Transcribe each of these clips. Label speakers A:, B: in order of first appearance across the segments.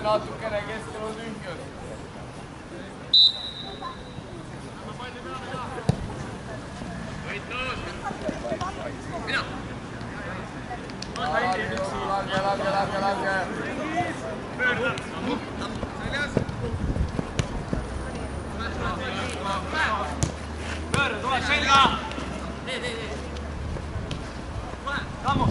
A: natukene keskel on lüngas.
B: Mina!
A: Lange.
B: Pöörda! Pöörda, tule selga! Tee! Sammu!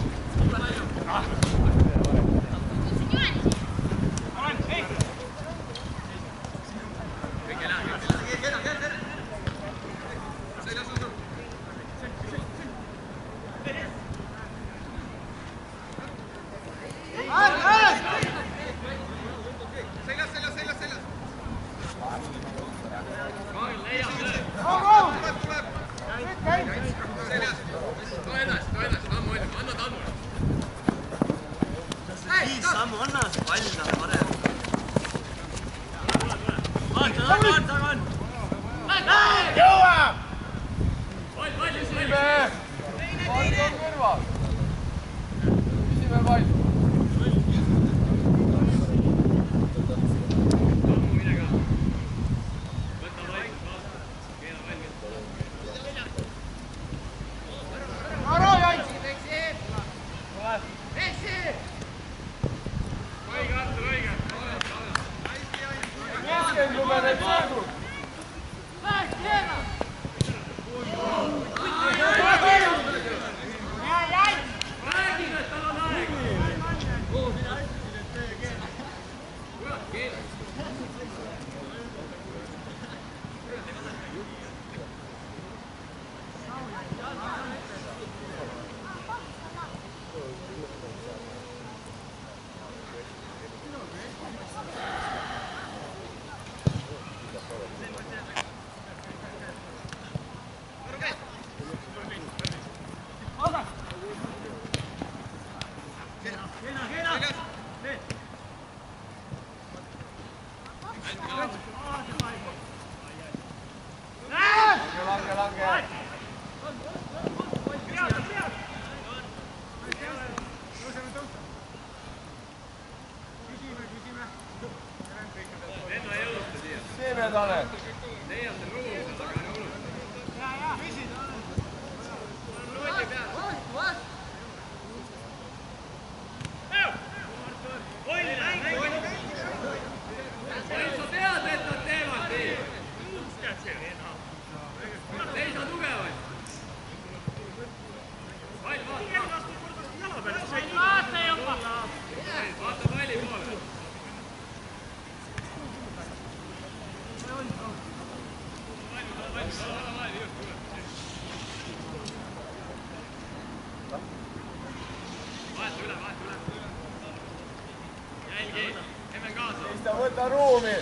A: Võta ruumi,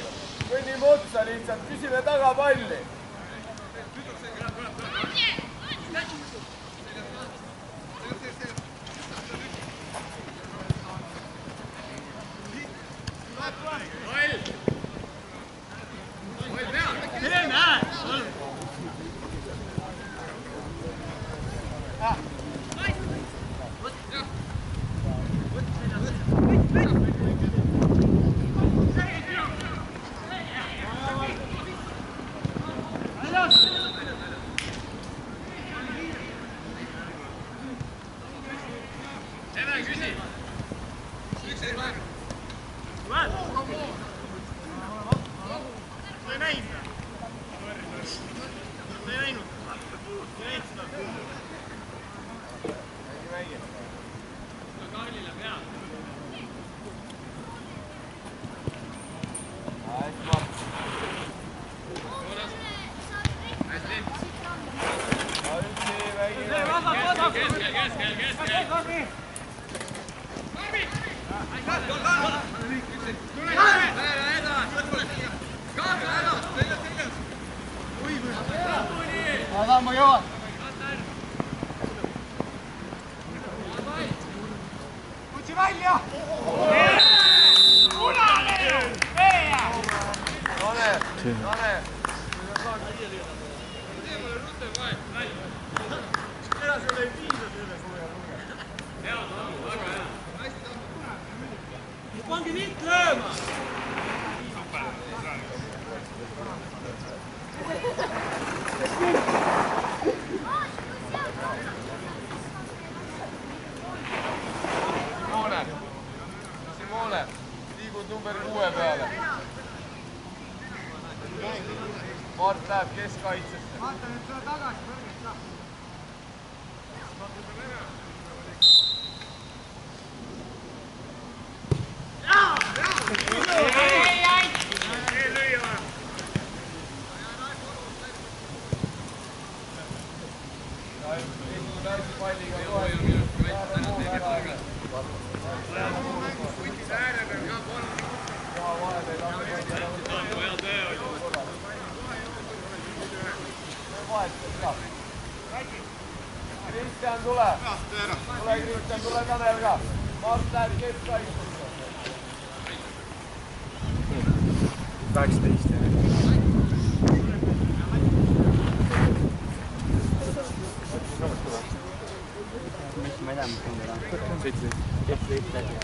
A: kõnnime otsa lihtsalt, küsime taga palli.
C: Ma jõuan. Kutsi välja! Punane! Veeja!
A: Tane!
C: Edasi ei piisa selle suve.
B: Hea, väga hea. pange mind lööma!
A: Simone, liigud number 6 peale. Mart läheb keskkaitsesse.
C: Vaata nüüd sulle tagasi, kõrgelt saab.
A: Kristjan, tule! Tule Kristjan, tule Tanel ka! Mart läheb keskkaitsesse.
D: 18 ma ei tea, mis number on. 17 läbi.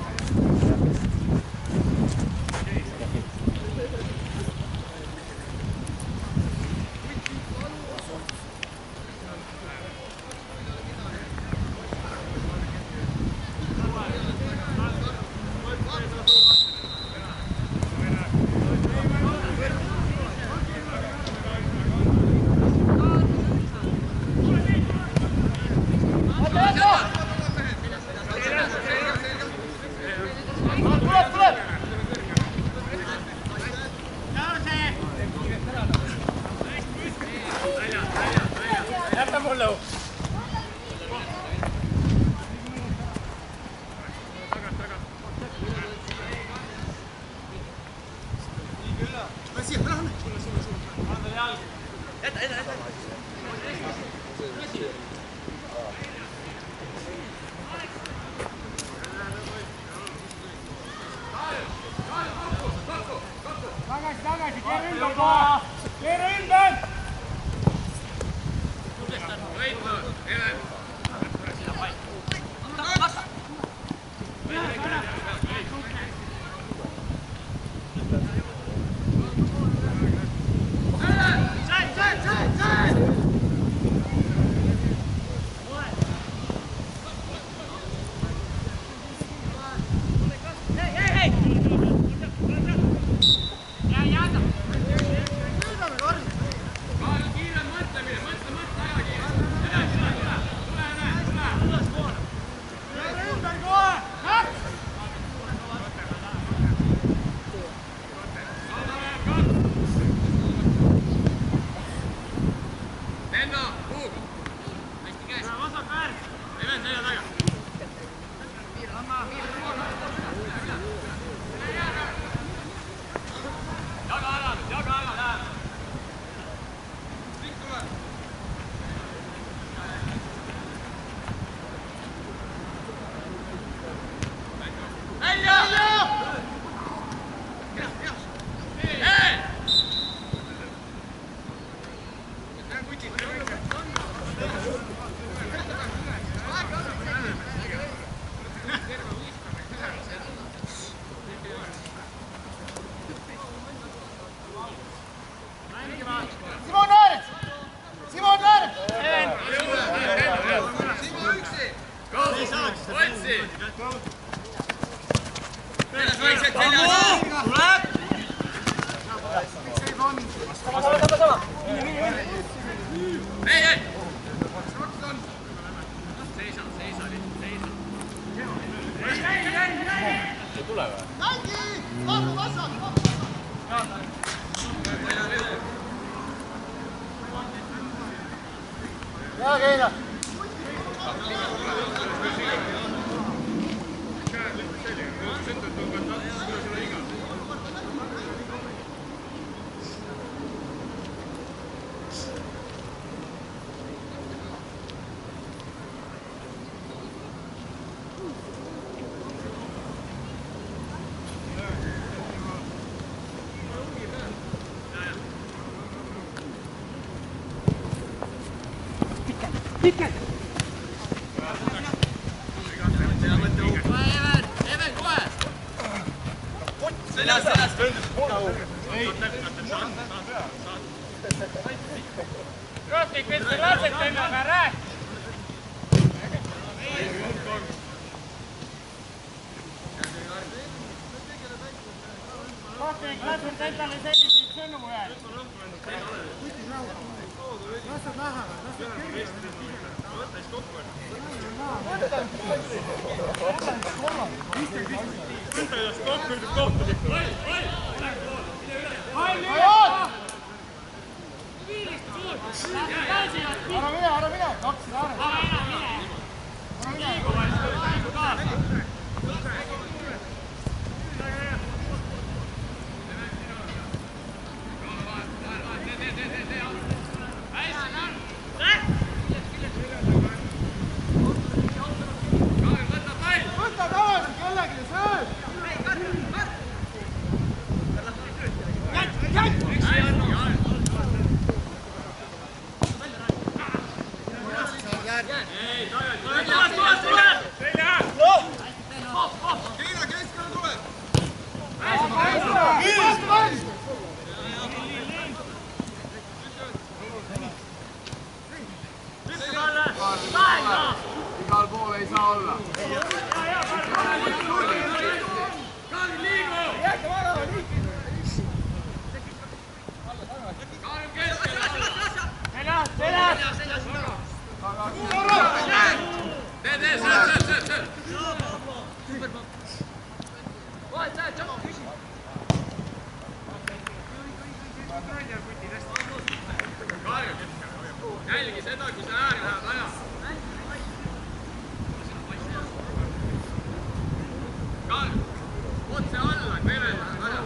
D: Tagasi, keera ümber!
C: Ja, Keina!
B: Rottik, mis te lasete ennaga, rääk! Rottik, lased endale selliseid sõnu jääd!
C: Lased näha, lased kergelt. Ära mine, kaks ära. Võta tagasi kellegi sööb!
A: Igal pool ei saa olla.
B: Jälgi seda, kui see ääri läheb aja. Karl, otse alla, Kevele läheb aja.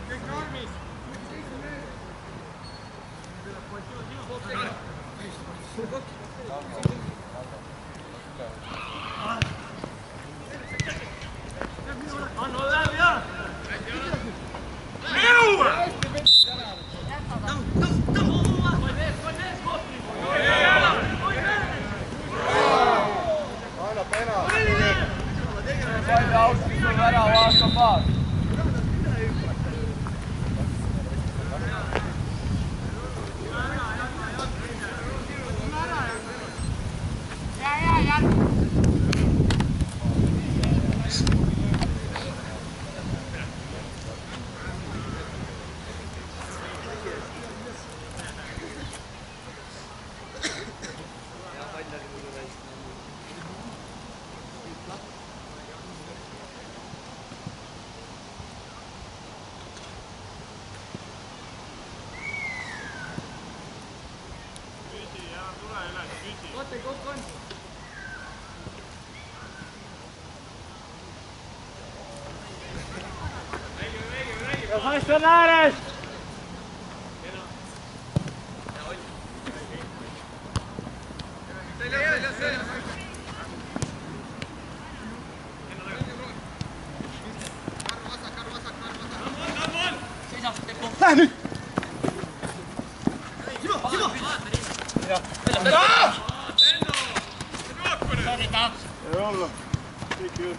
B: Kõik normis. Anno läheb ja!
A: Sain austus on ära vaata paas.
C: Hast du Nares? Lähe nüüd! Ei olla. Kõik ju.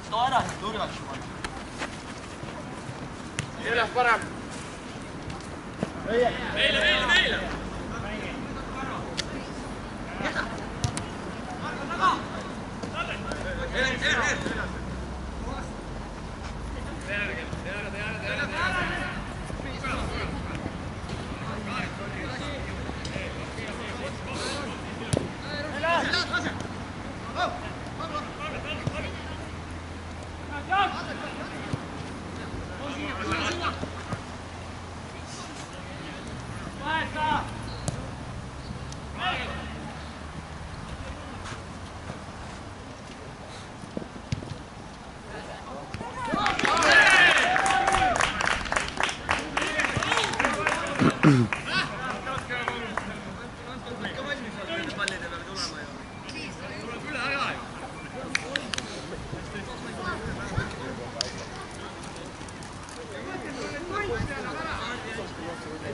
D: Too ära, et turvaks juba.
A: Seljas parem.
B: Meile!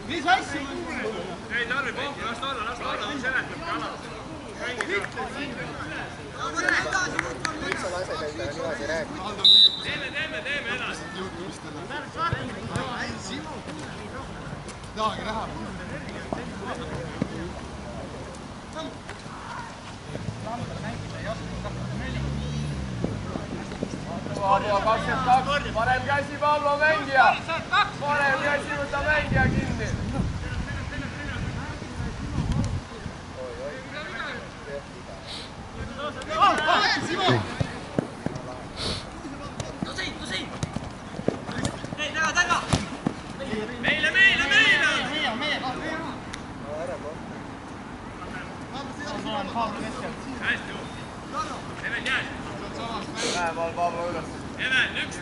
C: Mis asja?
B: Ei tarvi pohku, las ta olla, on seletabki alati. Teeme edasi.
E: Tahagi näha.
A: Pablo 22, parem käsi Pablo mängija. Parem käsi võta mängija kinni. Lähemal Pablo üles.
B: Even, nüüd.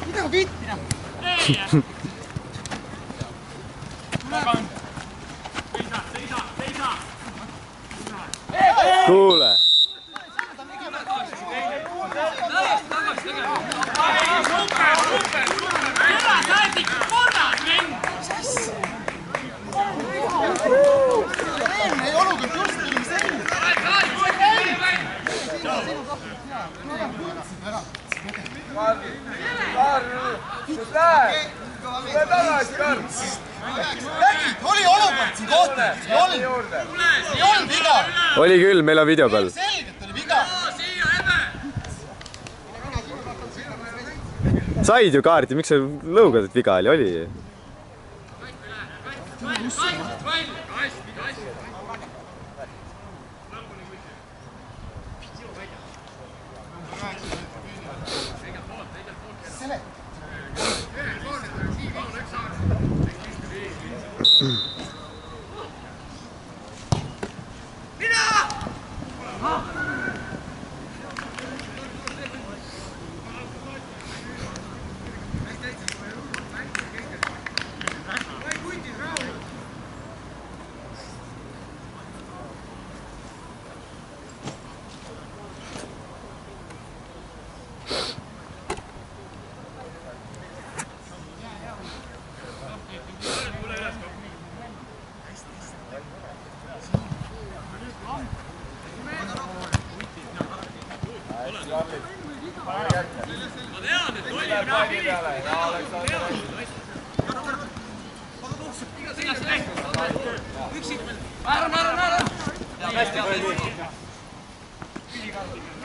E: Mida vitti?
B: Seisa.
D: Kuule!
A: Tule tagasi, Karl!
E: Oli olukord siin kohta, ei olnud viga!
D: Oli küll, meil on video peal.
E: Selgelt oli viga!
D: Said ju kaarti, miks sa lõugad, et viga oli?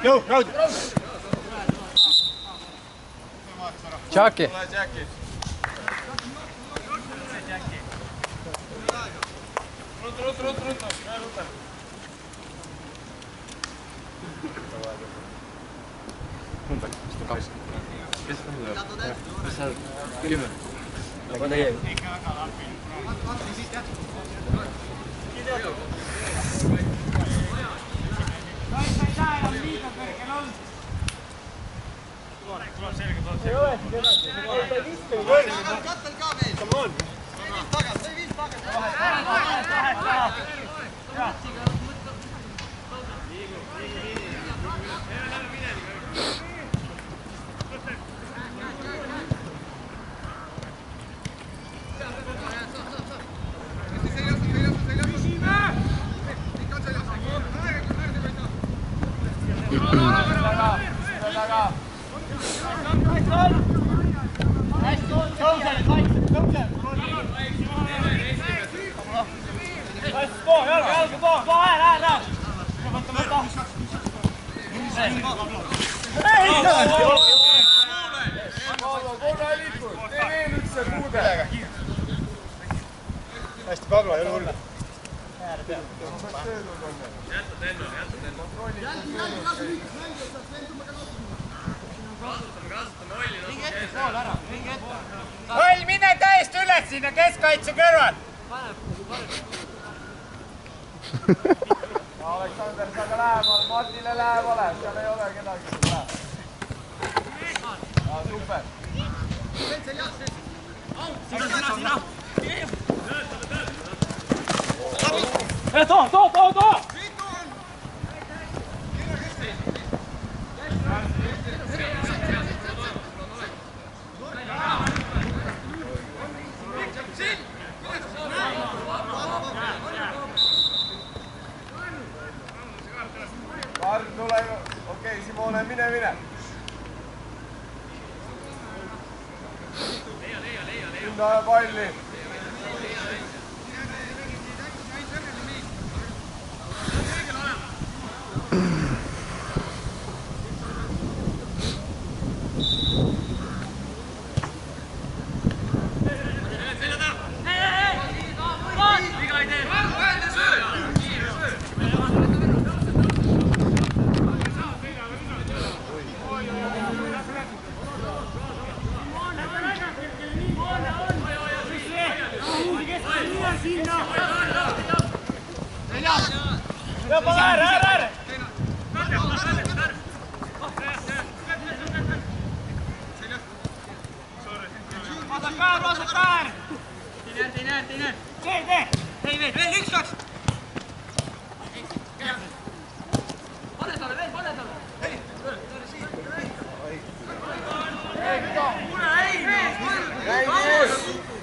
C: Go, road!
D: Jackie!
A: Ruttu.
C: Hästi, Pablo, ei ole hullu.
F: Pall, mine täiesti üles sinna keskkaitse kõrval!
A: Aleksander, sa ka lähemal, Martile lähemale, seal ei ole kedagi. Super.
C: Too!
A: Karl, tule. Okei, Simone, mine. Linna palli.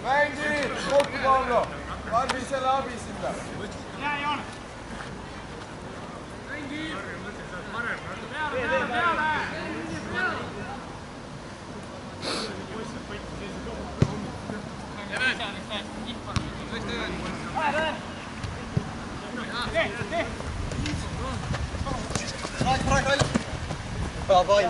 A: Mängi, kokku pallo. Karvi selle abi sinna.
E: Davai.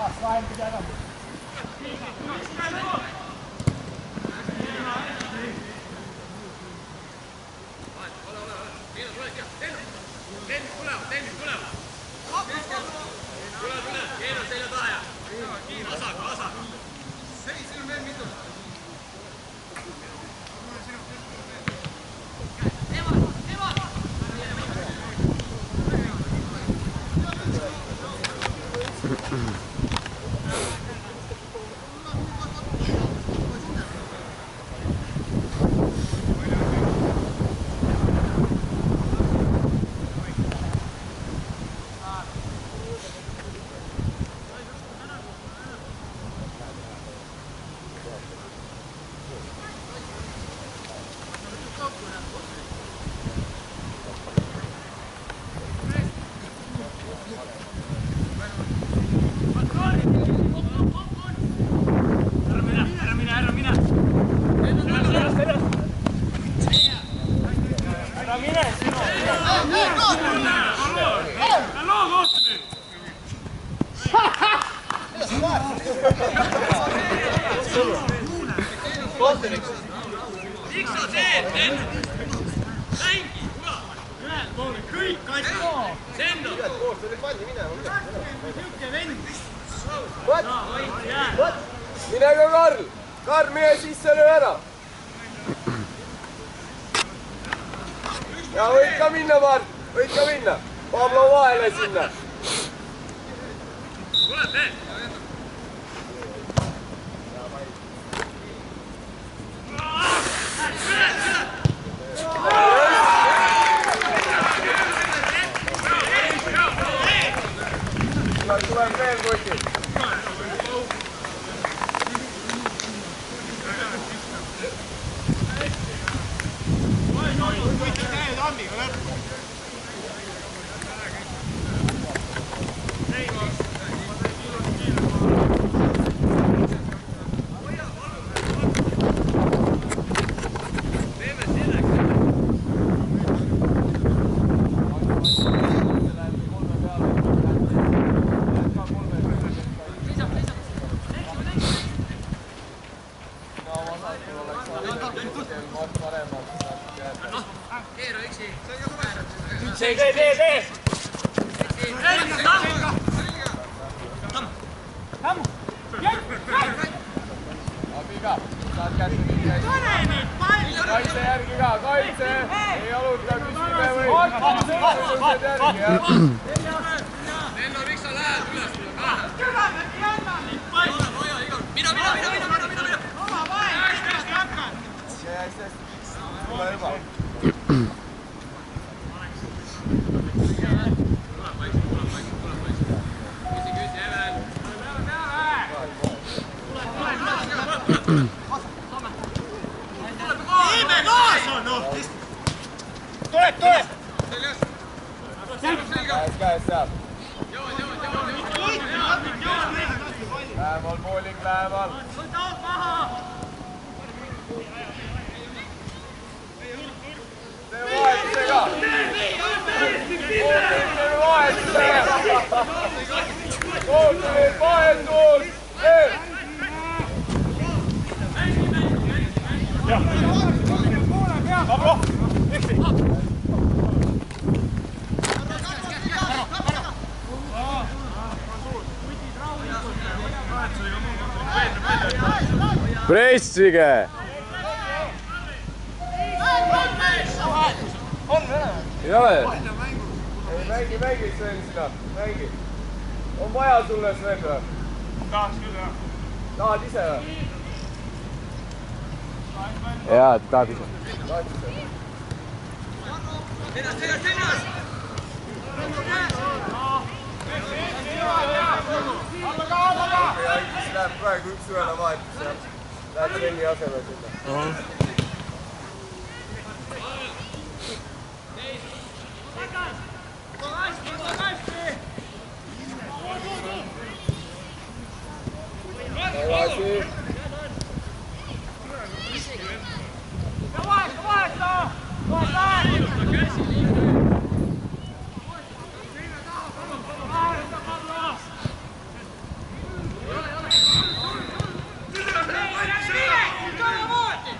B: Miks sa teed, Ben? Mängi, kuule! Kõik kaitse! Sendo!
A: Mine ka Karl! Karl, mine sisse löö ära! Ja võid ka minna, Mart! Võid ka minna! Pablo vahele sinna!
B: Tule, Ben!
A: Tuleb veel kotid! Kaitse järgi ka, kaitse! Ei aluta, küsime või!
B: Lenno, miks sa lähed üles? Mina! Oma vahe!
A: Hästi. Tule juba.
B: Küsi, Evel!
F: Tuleb!
A: Käes seal. Lähemal poolik, lähemal. Tee vahetusega. Teeme vahetusega. Kohtuvil vahetus. Tee.
C: Pablo, miksi?
A: Pressige! Ei ole? Ei mängi Sven seda, mängi. On vaja sulle Sven või?
C: Tahaks küll, jah.
A: Tahad ise või? Jaa, tahad ise.
B: Ennast!
A: Siis läheb praegu üks ühele vahetus ja läheb trenni asemel sinna. Tagasi.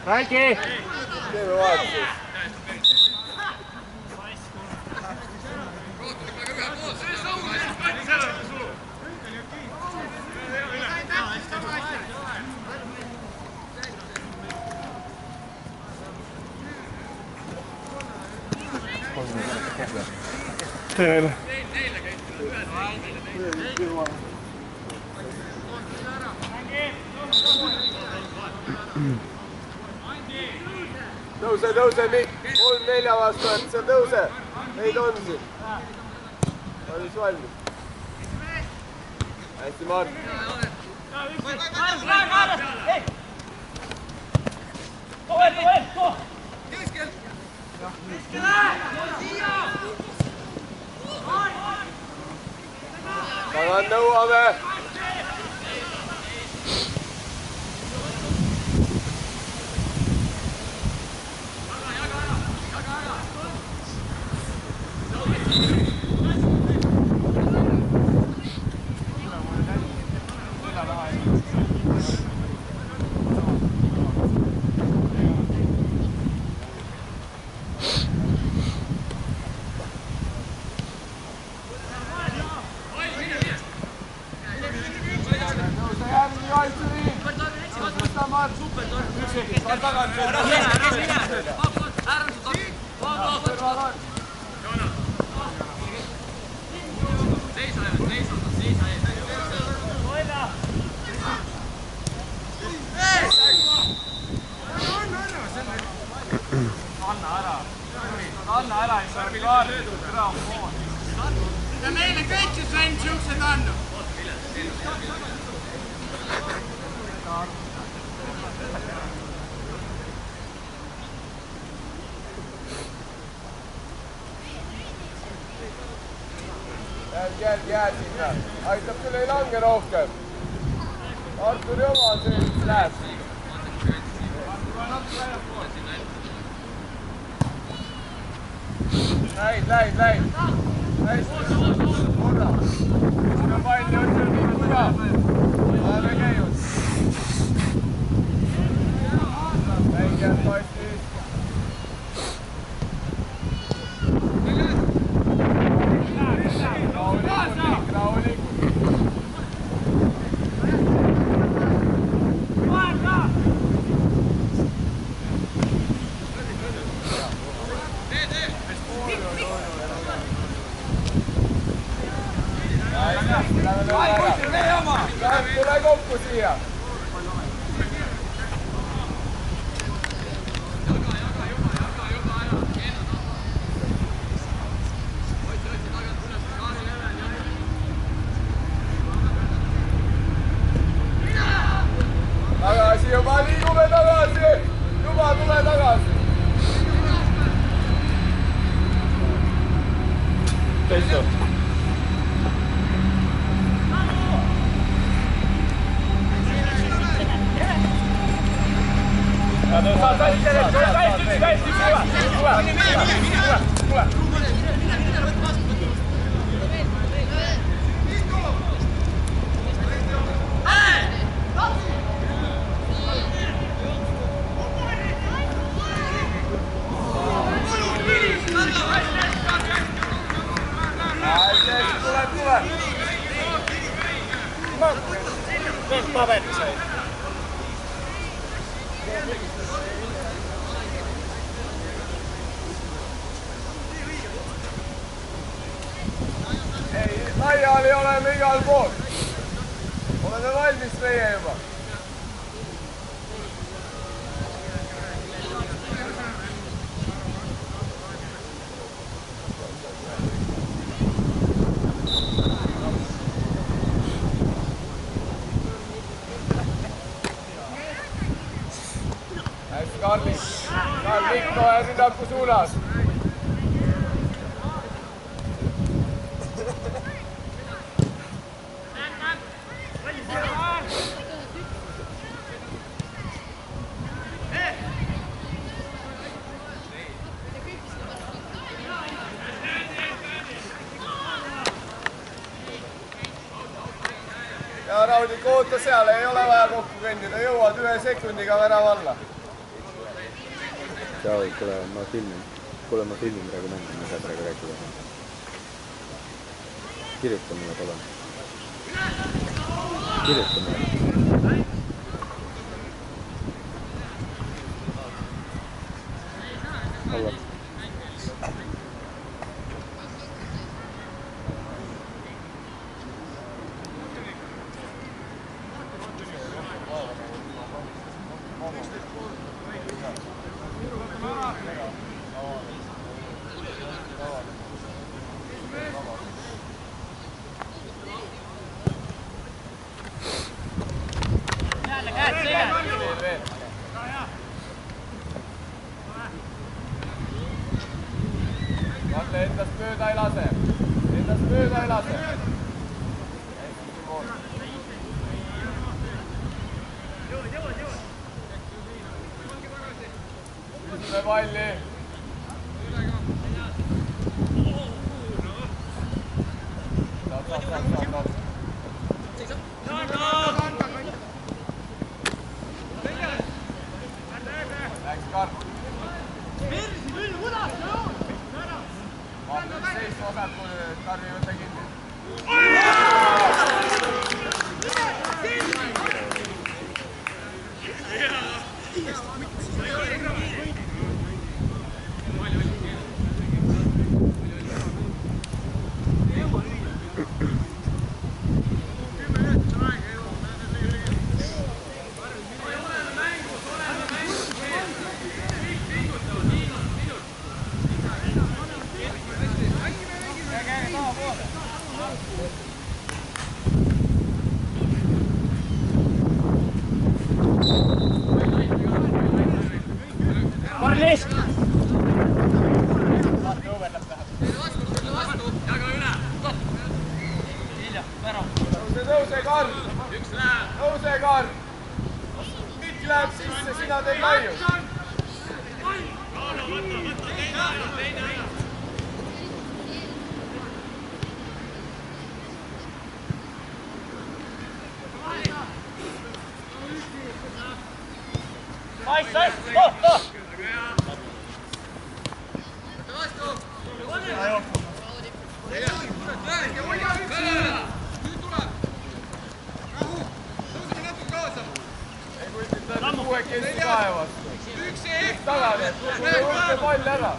C: Räägi!
A: Teeme vahetuses.
C: Teile.
A: Tõuse, Mikk! 3-4 vastu, et sa tõuse! Neid on siin. Valmis valmis. Hästi, Mart! Tagant nõuame!
F: Anna ära, ei saa kaardi. Ja meile kõik see Sven siuksed on.
A: Jää sinna. Aitab küll ei lange rohkem. Arturi oma on see, mis läheb. Läid. Hästi. Korra. Sinna palli otsib nii kuva. Oleme käinud. Mängijad passis. Rahulikult. Tule kokku siia. Tagasi juba, liigume tagasi. Juba tule tagasi. Teist hästi, tule. Tule.
C: Veet paberit sai.
A: Ei, laiali olemme igal pool. Oleme valmis meie juba. Hästi, Karlik. Karlik, kohe rünnaku suunas. Ja Raudik, oota seal, ei ole vaja kokku kõndida, jõuad 1 sekundiga värava alla.
D: Tšau, kuule, ma filmin praegu mängu, ma ei saa praegu rääkida. Kirjuta mulle, palun. Kirjuta mulle. Alla.
A: Kalle, endast mööda ei lase. Endast mööda ei lase. Ütle palli. Läks Karl. Seis vasakul, Karvi võtta kinni.
C: Karlis!
A: Tõuse, Karl! Tõuse, Karl! Mikk läheb sisse, sina teed laius. Ei kuulita kuuekesti kaevast. Üks tagasi, tule võtta pall ära.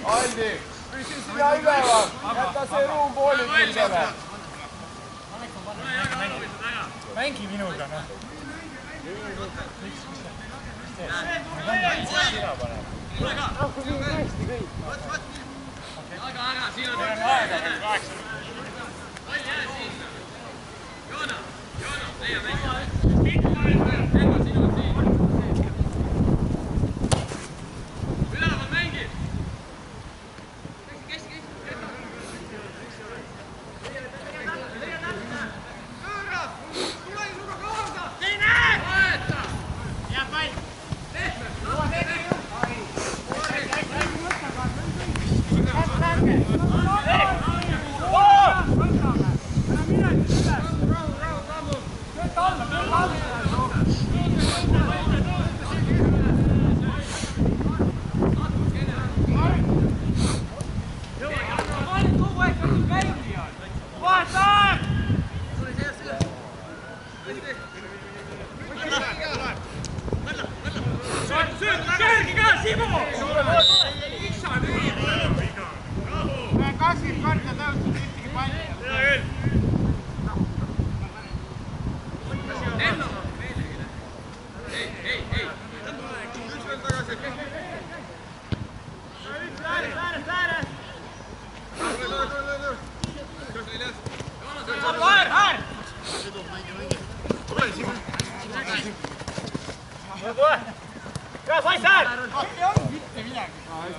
A: Andi, püsi sina üleval, jäta see ruum poolitusele.
C: Mängi minuga, noh.
B: Aga ära, siin on aega. Pall jää sinna. Joona, leia mängi. Enda sinu on siin. Üleval mängi. Kes? Kõõras! Tule sinuga kaasa! Teine! Vaeta!
F: Jää pall!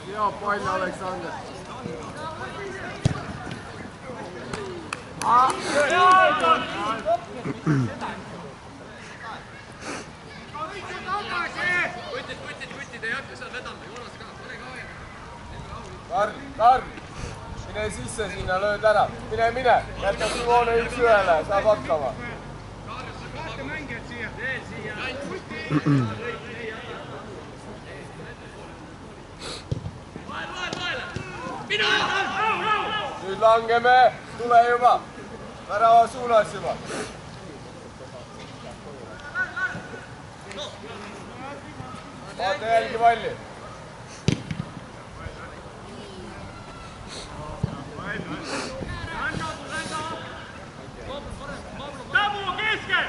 A: Hea pall, Aleksander.
B: Võtid ei hakka seal vedama, Joonas ka, pane ka aega.
A: Karl, mine sisse sinna, lööd ära. Mine, jätta Simone 1-1, saab hakkama.
B: Vaata mängijad siia. Veel siia.
A: Nüüd langeme, tule juba, värava suunas juba. Vaata jälgi palli.
C: Tamu keskel!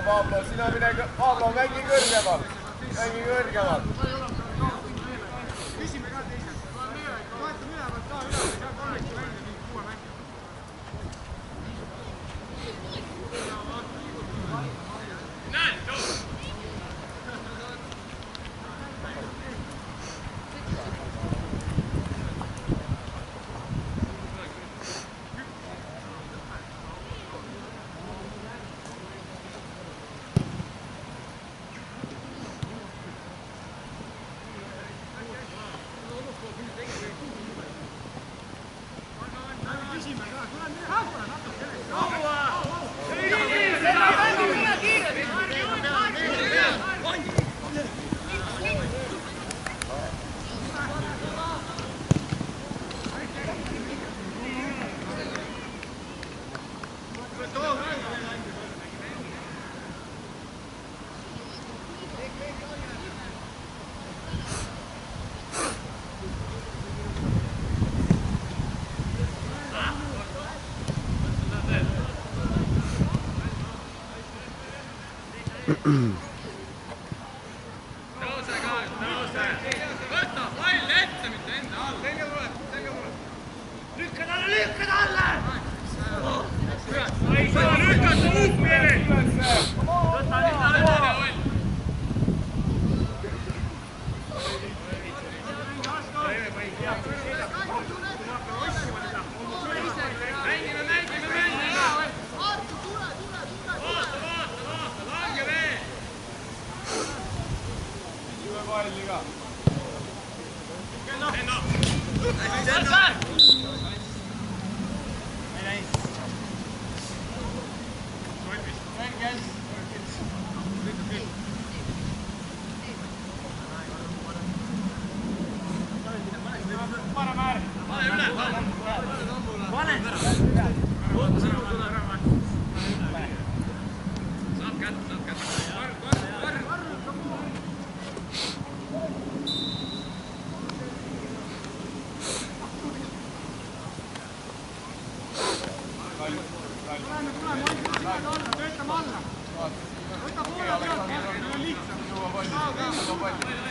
A: Pablo, sina mine, Pablo, mängi kõrgemalt. Mängi kõrgemalt.
E: Küsime ka teised. Vaatame ülevalt ka üleval, ei saa kolmekesi mängida, nii kuue mängida.
B: Näed, too! Tõuse ka, tõuse! Võta pall ette, mitte enda all! Selge tuleb! Lükka talle! Ei saa lükata uut meele! Võta nüüd talle pall!
A: palli ka.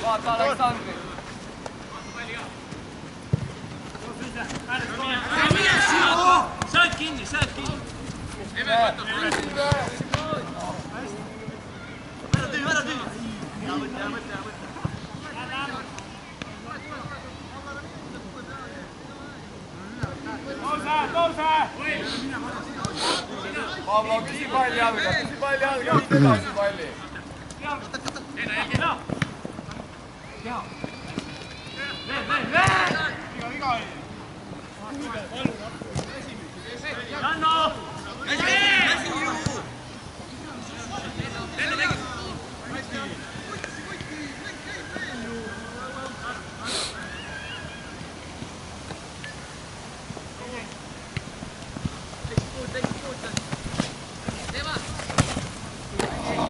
A: Vaata Aleksandri.
B: Saad kinni, saad kinni.
A: Pablo, küsi palli jalga, viid edasi palli.
B: Janno!